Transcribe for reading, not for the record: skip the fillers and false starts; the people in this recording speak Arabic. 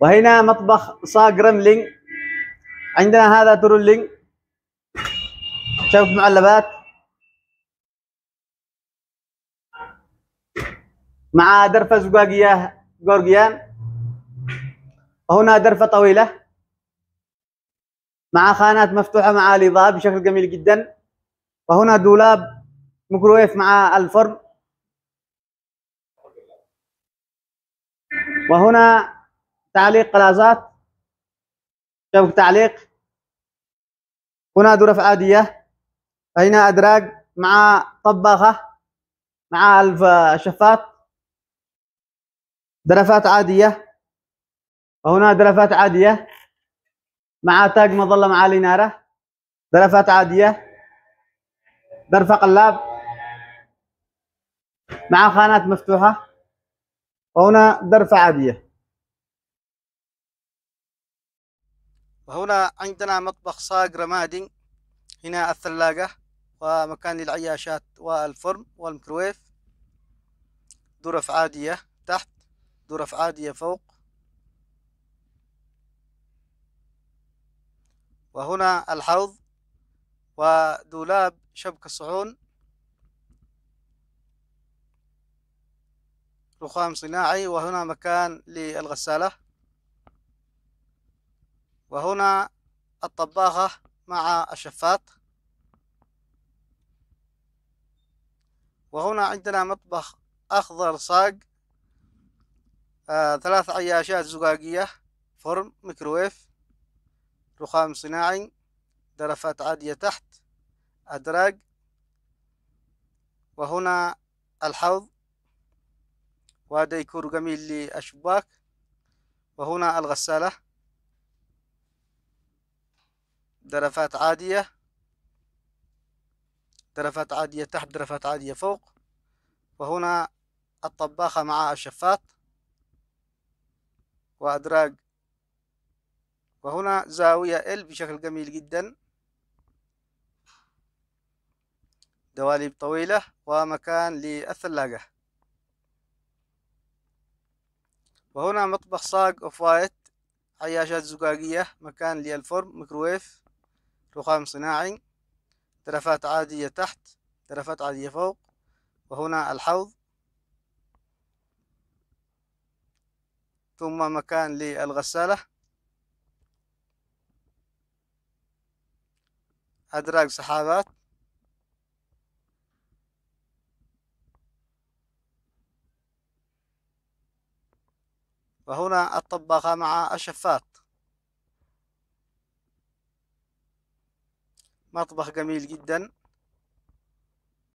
وهنا مطبخ صاج رملينج. عندنا هذا ترولينج شبكة معلبات مع درفة زجاجية جورجيان. وهنا درفة طويلة مع خانات مفتوحة مع الإضاءة بشكل جميل جدا. وهنا دولاب ميكروويف مع الفرن. وهنا تعليق قلازات شبكة تعليق. هنا درف عادية. هنا أدراج مع طباخة مع الشفاط. درفات عادية. وهنا درفات عادية مع تاج مظلة مع الإنارة. درفات عادية. درفة قلاب مع خانات مفتوحة. وهنا درفة عادية. وهنا عندنا مطبخ صاج رمادي. هنا الثلاجة ومكان للعياشات والفرن والميكروويف. درف عادية تحت، درف عادية فوق. وهنا الحوض ودولاب شبك الصحون، رخام صناعي. وهنا مكان للغسالة. وهنا الطباخة مع الشفاط. وهنا عندنا مطبخ أخضر صاج، 3 عياشات زجاجية، فرن، ميكروويف، رخام صناعي، درفات عادية تحت، أدراج. وهنا الحوض وديكور جميل للشباك. وهنا الغسالة، درفات عادية، درفات عادية تحت، درفات عادية فوق. وهنا الطباخة مع الشفاط وأدراج. وهنا زاوية ال بشكل جميل جدا، دواليب طويلة ومكان للثلاجة. وهنا مطبخ صاج اوف وايت، عياشات زجاجية، مكان للفرن، ميكروويف، رخام صناعي، درفات عادية تحت، درفات عادية فوق. وهنا الحوض، ثم مكان للغسالة، أدراج سحابات. وهنا الطباخة مع الشفاط. مطبخ جميل جدا.